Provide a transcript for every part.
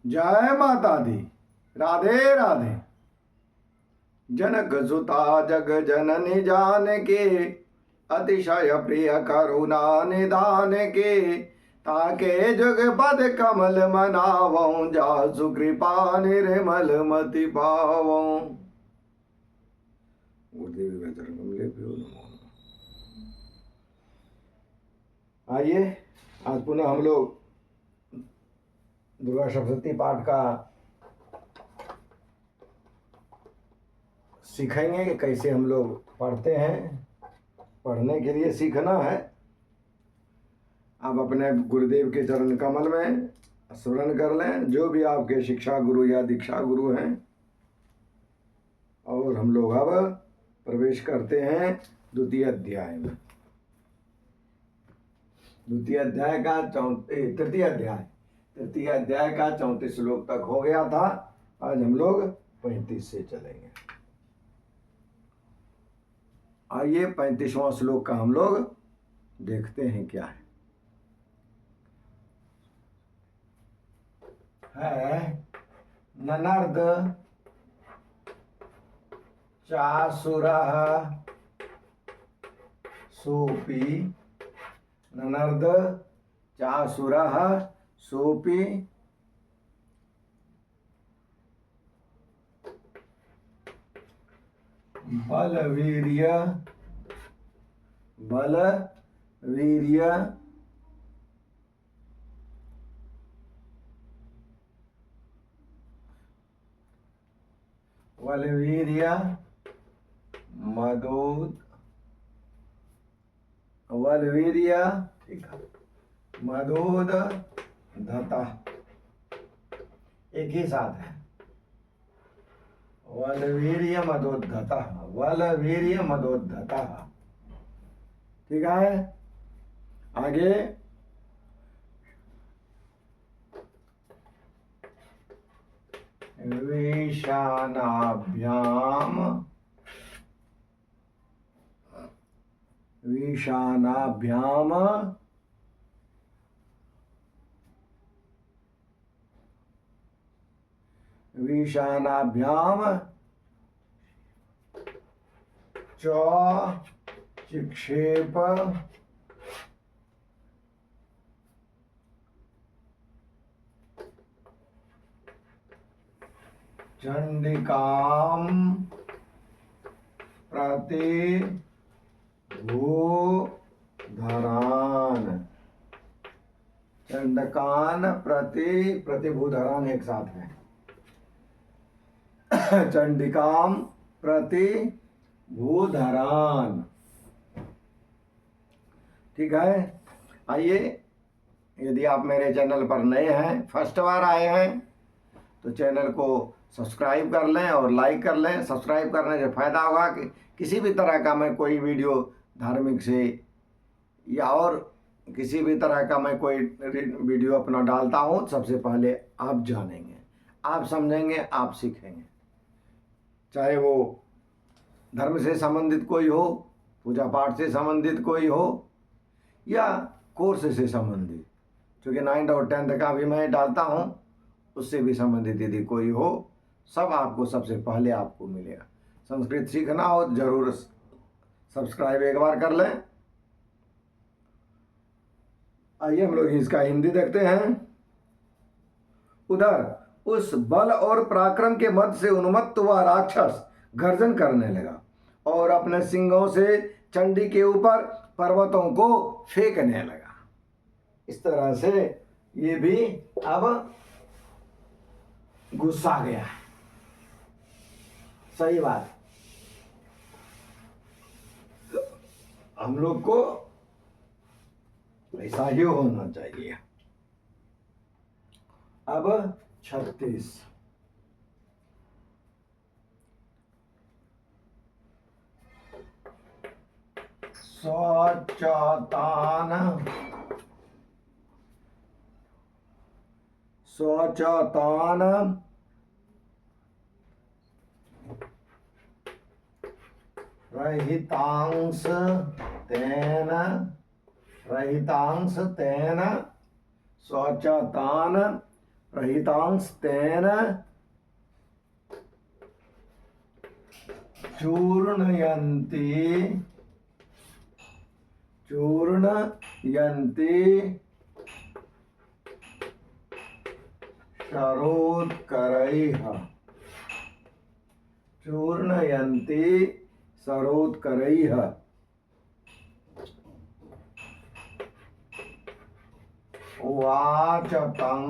जय माता दी। राधे राधे। जनक सुता जग जननी जान के, अतिशय प्रिय करुणा निदान के, ताके जुग पद कमल मनावं, जासु कृपा निर्मल मति पावं। गुरुदेव चरण कमले प्यो नमो। आइए आज पुनः हम लोग दुर्गा सप्तशती पाठ का सीखेंगे कि कैसे हम लोग पढ़ते हैं। पढ़ने के लिए सीखना है। आप अपने गुरुदेव के चरण कमल में स्मरण कर लें, जो भी आपके शिक्षा गुरु या दीक्षा गुरु हैं। और हम लोग अब प्रवेश करते हैं द्वितीय अध्याय में। तृतीय अध्याय का 34 श्लोक तक हो गया था। आज हम लोग 35 से चलेंगे। आइए 35वां श्लोक का हम लोग देखते हैं क्या है। ननर्द चासुरः सोपी, ननर्द चासुरः सोपी, बलवीर्य मदोदधता। एक ही साथ है। वलवीर्य मदोद्धता। ठीक है। आगे विशानाभ्याम च चिक्षेप चंडिकाम प्रतिभूधरान। प्रतिभूधरान एक साथ है। चंडिकाम प्रतिभूधरान। ठीक है। आइए, यदि आप मेरे चैनल पर नए हैं, फर्स्ट बार आए हैं, तो चैनल को सब्सक्राइब कर लें और लाइक कर लें। सब्सक्राइब करने से फ़ायदा होगा कि किसी भी तरह का मैं कोई वीडियो धार्मिक से या और किसी भी तरह का मैं कोई वीडियो अपना डालता हूँ, सबसे पहले आप जानेंगे, आप समझेंगे, आप सीखेंगे। चाहे वो धर्म से संबंधित कोई हो, पूजा पाठ से संबंधित कोई हो, या कोर्स से संबंधित, क्योंकि 9th और 10th का भी मैं डालता हूँ, उससे भी संबंधित यदि कोई हो, सब आपको सबसे पहले आपको मिलेगा। संस्कृत सीखना हो जरूर सब्सक्राइब एक बार कर लें। आइए हम लोग इसका हिंदी देखते हैं। उधर उस बल और पराक्रम के मध्य से उन्मत्त हुआ राक्षस गर्जन करने लगा और अपने सिंगों से चंडी के ऊपर पर्वतों को फेंकने लगा। इस तरह से ये भी अब गुस्सा गया है। सही बात। हम लोग को ऐसा ही होना चाहिए। अब 36। स्वचतान रहितांश तेन स्वचतान रहितांस्तेन चूर्णयन्ति शरोत्करैः उवाच तं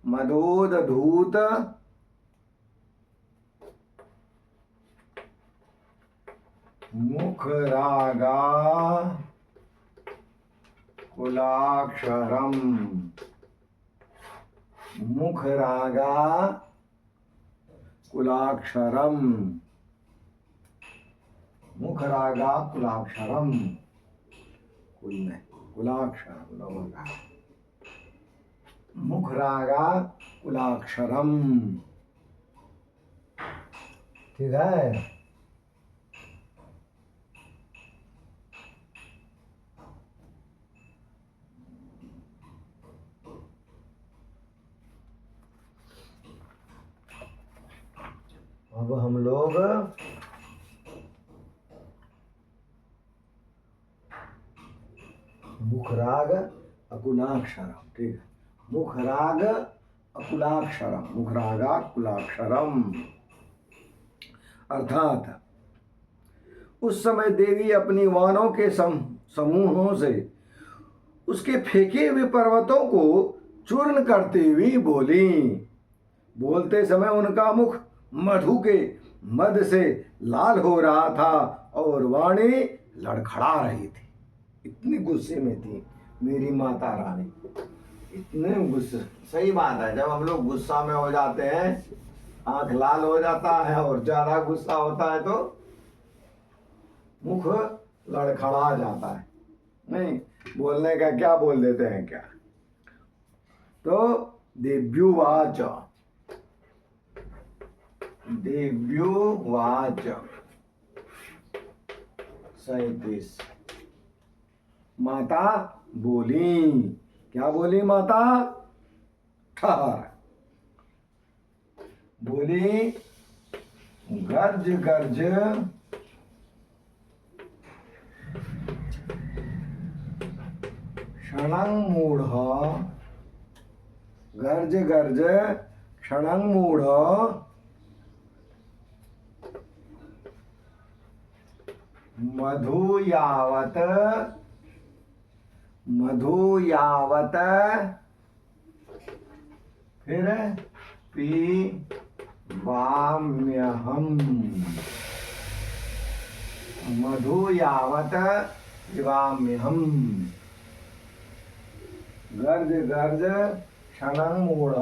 मदोदधूत मुखरागा कुलाक्षरम कुल में मुखरागा कुलाक्षरम। ठीक है। अब हम लोग मुखराग अकुलाक्षरम। ठीक है। मुखराग अकुलाक्षरम, मुखरागा कुलाक्षरम अर्थात उस समय देवी अपनी वाणों के समूहों से उसके फेंके हुए पर्वतों को चूर्ण करती हुई बोली। बोलते समय उनका मुख मधु के मद से लाल हो रहा था और वाणी लड़खड़ा रही थी। इतनी गुस्से में थी मेरी माता रानी, इतने गुस्से। सही बात है, जब हम लोग गुस्सा में हो जाते हैं आंख लाल हो जाता है और ज्यादा गुस्सा होता है तो मुख लड़खड़ा जाता है। नहीं बोलने का क्या बोल देते हैं क्या। तो देव्युवाच 37 माता बोली। क्या बोली माता? ठहर। बोली गर्ज गर्ज क्षणं मूढ़, गर्ज गर्ज क्षणं मूढ़ मधु यावत फिर पीवाम्यहम्। मधु यावत पीवाम्यहम्। गर्ज गर्ज क्षणं मूढ़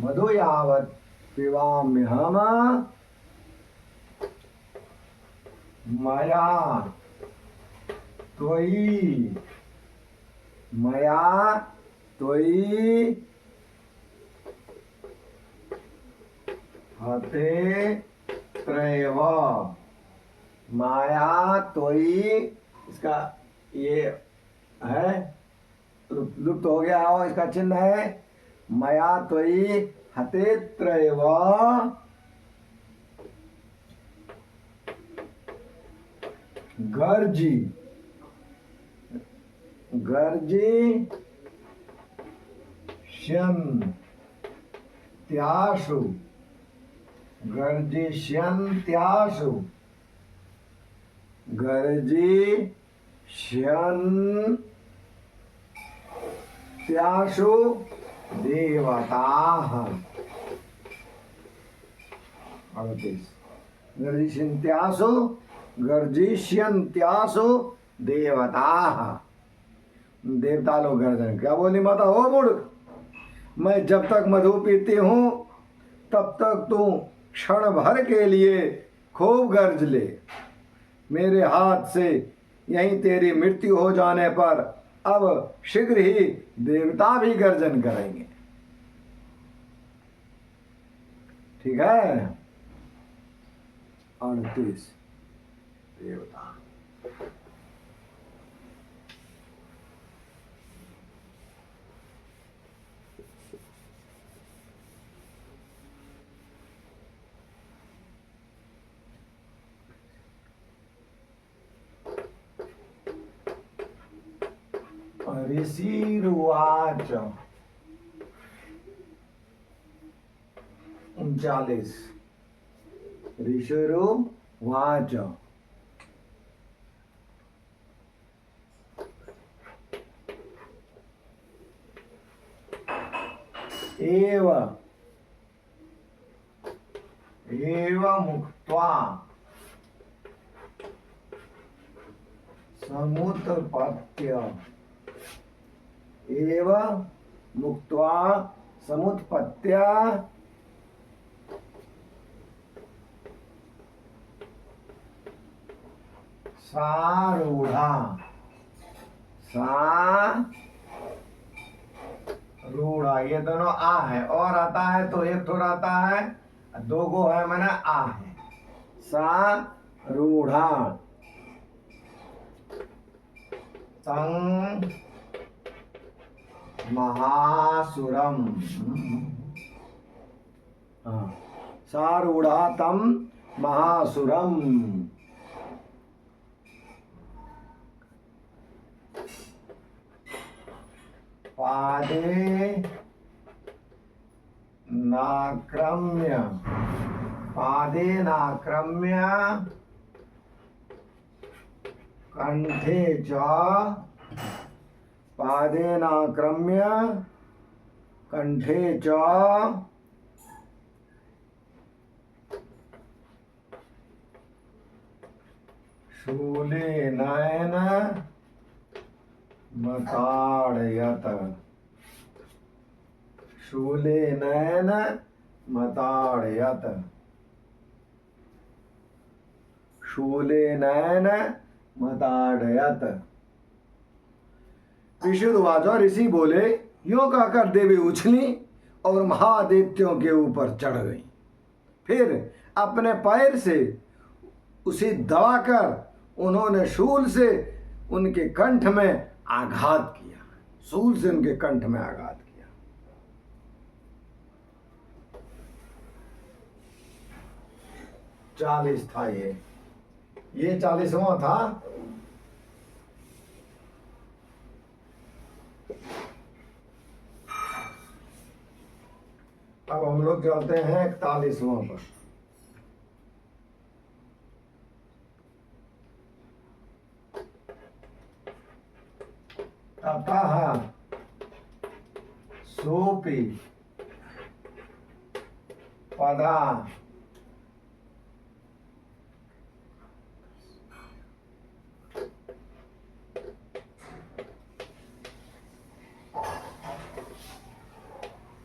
मधु यावत पीवाम्यहम्। मया त्वयि हते त्रैव। माया त्वयि, इसका ये है लुप्त हो गया हो, इसका चिन्ह है मया त्वयि हते त्रैव गर्जी गर्जिष्यन्त्याशु देवताः। 38 गर्जिष्यन्त्यासु देवताः। देवता लोग गर्जन। क्या बोली माता? हो मूर्ख, मैं जब तक मधु पीती हूँ तब तक तू क्षण भर के लिए खूब गर्ज ले। मेरे हाथ से यहीं तेरी मृत्यु हो जाने पर अब शीघ्र ही देवता भी गर्जन करेंगे। ठीक है। 38 ये बता। ऋषिरुवाच 39 ऋषिरुवाच एव मुक्त्वा समुत्पत्य एव मुक्त्वा समुत्पत्य सारूढ़ा रूढ़ा, ये दोनों आ है और आता है तो एक थोड़ा आता है, दो गो है मैंने आ है। सारूढ़ा तं महासुरम, हाँ, सारूढ़ा तं महासुरम। पादे नाक्रम्य कंठे च पादेनाक्रम्य कंठे च शूलेनैन मताड़यत, शूलेनैन मताड़यत, शूलेनैन मताड़यत। ऋषिरुवाच, ऋषि बोले, यों कहकर देवी उछली और महादित्यों के ऊपर चढ़ गई। फिर अपने पैर से उसे दबाकर उन्होंने शूल से उनके कंठ में आघात किया, शूल से उनके कंठ में आघात किया। चालीस था ये 40वां था। अब हम लोग चलते हैं 41वां पर। ततः सोपि पदा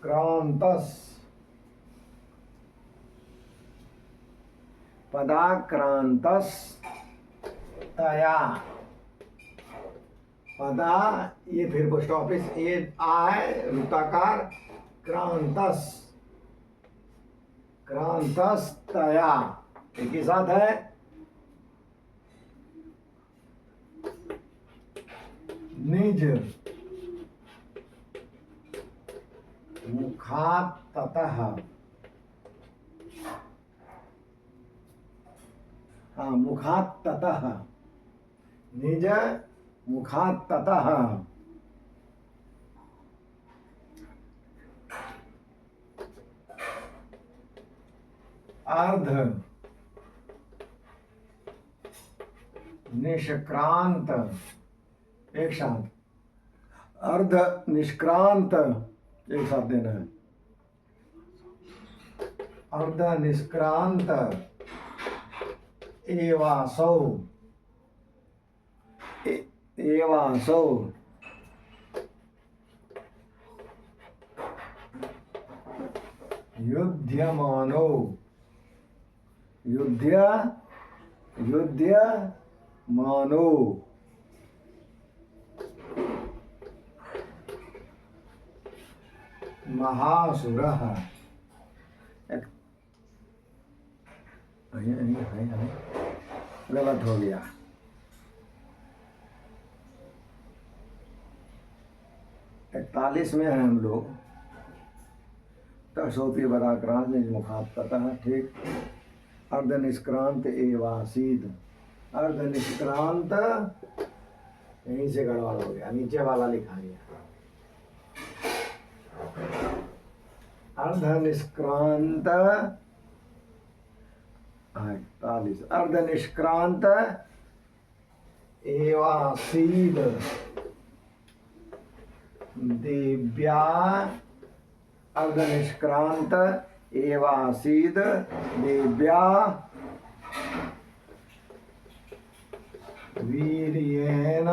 क्रांतस पदाक्रांतस तया, पदा ये फिर पोस्ट ऑफिस ये आए वृत्ताकार, क्रांतस तया एक ही साथ है। निज मुखात्ततः, हाँ मुखात्ततः, निज मुखात्ततः अर्ध निष्क्रांत, एक साथ अर्ध निष्क्रांत एक साथ देना है। अर्ध निष्क्रांत एवासौ, एवासौ युध्यमानो, युध्यमानो महासुरः, गलत हो गया। इकतालीस में है हम लोग। तसोपी बदाक्रांत निज मुखात्तः, ठीक। अर्ध निष्क्रांत एवासीद, अर्ध निष्क्रांत यहीं से गड़बड़ हो गया, नीचे वाला लिखा गया। अर्ध निष्क्रांत 48, अर्ध निष्क्रांत एवासीद दिव्या, अर्ध निष्क्रांत एवासीद दिव्या वीर्येण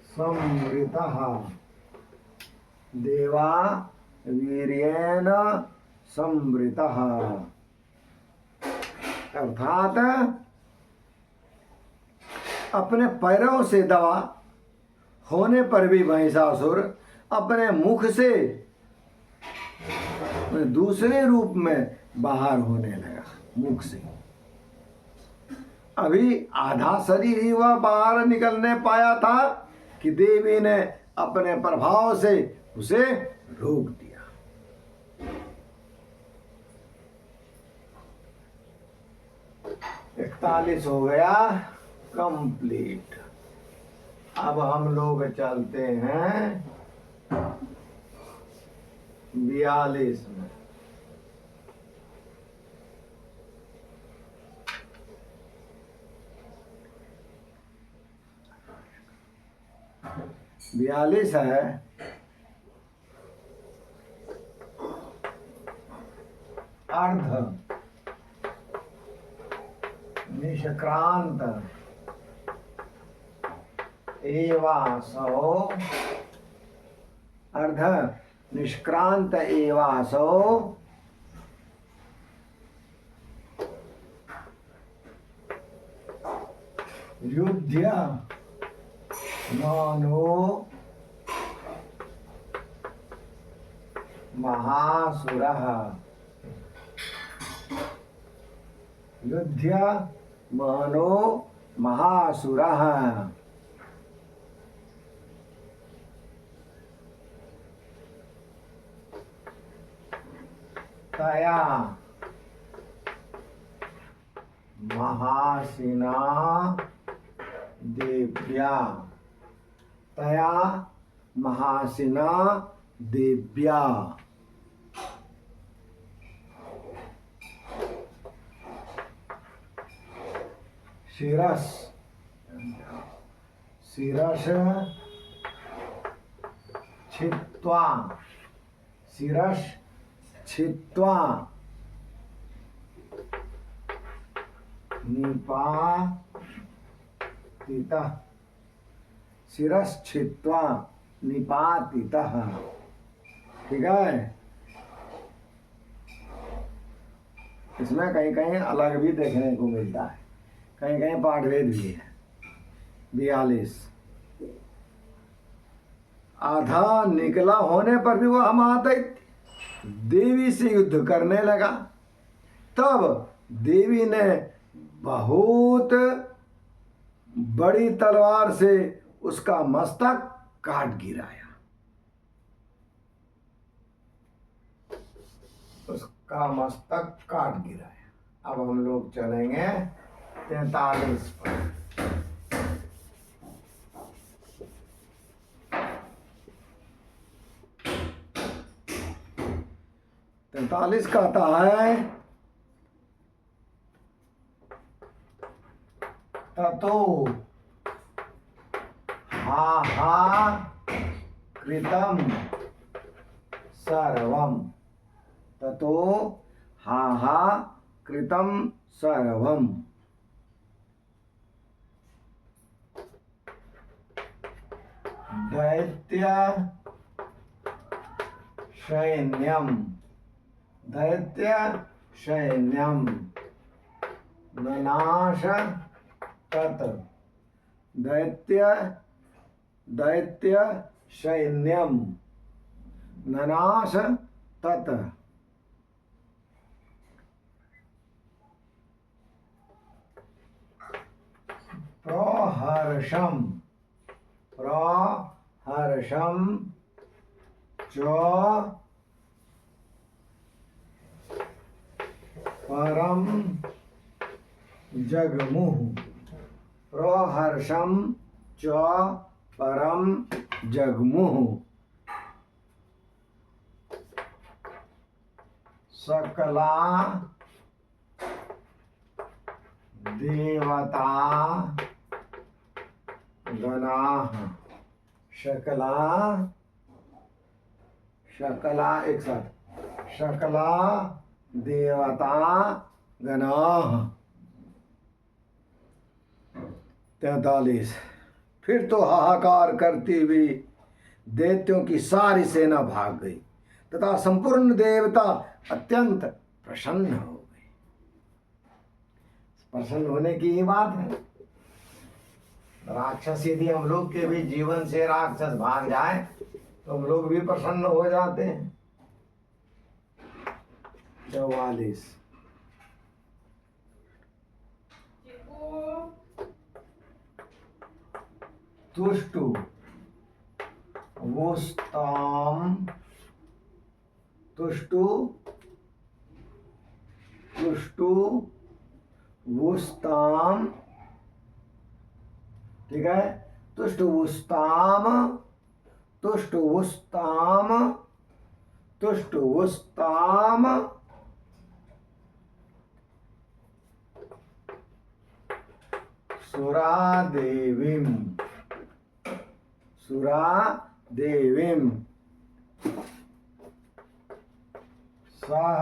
संवृतः, देवा वीर्येण संवृतः। अर्थात अपने पैरों से दवा होने पर भी महिषासुर अपने मुख से दूसरे रूप में बाहर होने लगा, मुख से। अभी आधा शरीर ही वह बाहर निकलने पाया था कि देवी ने अपने प्रभाव से उसे रोक दिया। इकतालीस हो गया कंप्लीट। अब हम लोग चलते हैं 42 में। बयालीस है अर्ध निष्क्रांत एवासो, अर्ध निष्क्रांत एवासो युध्य मानो महासुरः, युध्य मानो महासुरः। तया महासिना देव्या, तया महासिना देव्या शिरस, शिरस छित्त्वा, शिरस छित्त्वा निपातितः, शिरस छित्त्वा निपातितः। ठीक है। इसमें कहीं कहीं अलग भी देखने को मिलता है, कहीं कहीं पाठभेद भी है। 42 आधा निकला होने पर भी वह महादैत्य देवी से युद्ध करने लगा। तब देवी ने बहुत बड़ी तलवार से उसका मस्तक काट गिराया, उसका मस्तक काट गिराया। अब हम लोग चलेंगे 43 पर। 43 कहता है ततो हा हा कृतम सर्वम, ततो हा हा कृतम सर्वम। दैत्य सैन्यम, दैत्य सैन्यम ननाश तत्, दैत्य दैत्य सैन्यम ननाश तत्। हर्षम प्रहर्षम च परम जगमुः प्रहर्षम च परम जगमुः सकला देवता गणाः शकला एक साथ शकला देवता गणाः 43 फिर तो हाहाकार करती हुई दैत्यों की सारी सेना भाग गई तथा संपूर्ण देवता अत्यंत प्रसन्न हो गए। प्रसन्न होने की ही बात है। राक्षस यदि हम लोग के भी जीवन से राक्षस भाग जाए तो हम लोग भी प्रसन्न हो जाते हैं। 44 तुष्टु वोस्ताम तुष्टु वोस्ताम ठीक है तुष्टुवुस्ताम सुरादेवीम सह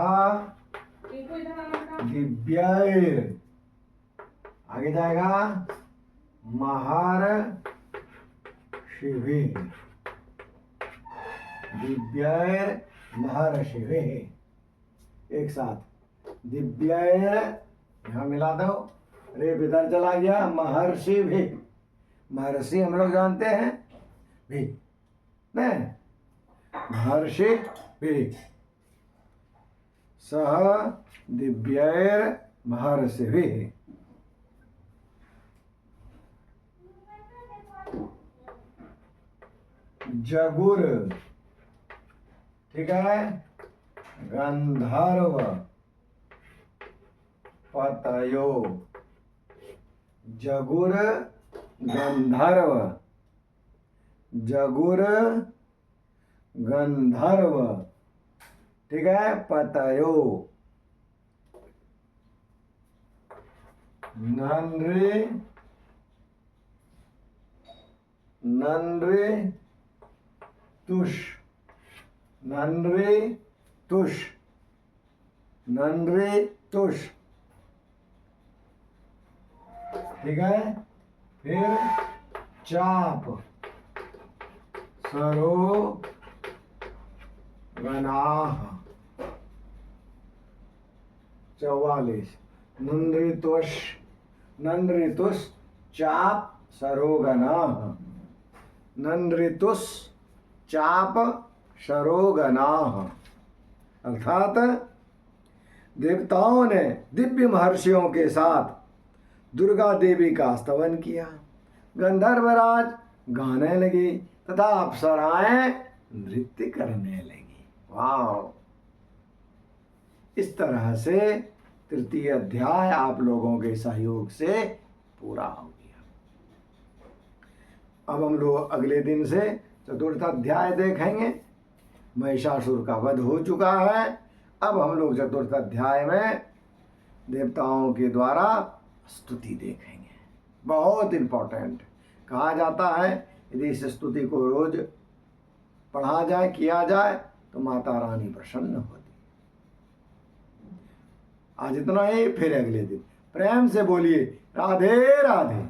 दिव्यैर आगे जाएगा महर्षिभिः दिव्यैर महर्षिभिः एक साथ दिव्यैर यहाँ मिला दो रेप इधर चला गया महर्षिभिः महर्षि हम लोग जानते हैं भी नहीं महर्षिभिः सह दिव्यैर महर्षिभिः जगुर ठीक है गंधर्व पतयो जगुर गंधर्व ठीक है पतयो नन्रितुष ठीक है फिर चाप सरोगनाः 44 नन्रितुष चाप सरोगनाः नन्रितुष चाप सरोगनाः अर्थात देवताओं ने दिव्य महर्षियों के साथ दुर्गा देवी का स्तवन किया। गंधर्वराज गाने लगे तथा अप्सराएं नृत्य करने लगी। वाह! इस तरह से तृतीय अध्याय आप लोगों के सहयोग से पूरा हो गया। अब हम लोग अगले दिन से चतुर्थ अध्याय देखेंगे। महिषासुर का वध हो चुका है। अब हम लोग चतुर्थ अध्याय में देवताओं के द्वारा स्तुति देखेंगे। बहुत इम्पोर्टेंट कहा जाता है यदि इस स्तुति को रोज पढ़ा जाए किया जाए तो माता रानी प्रसन्न होती। आज इतना ही, फिर अगले दिन प्रेम से बोलिए राधे राधे।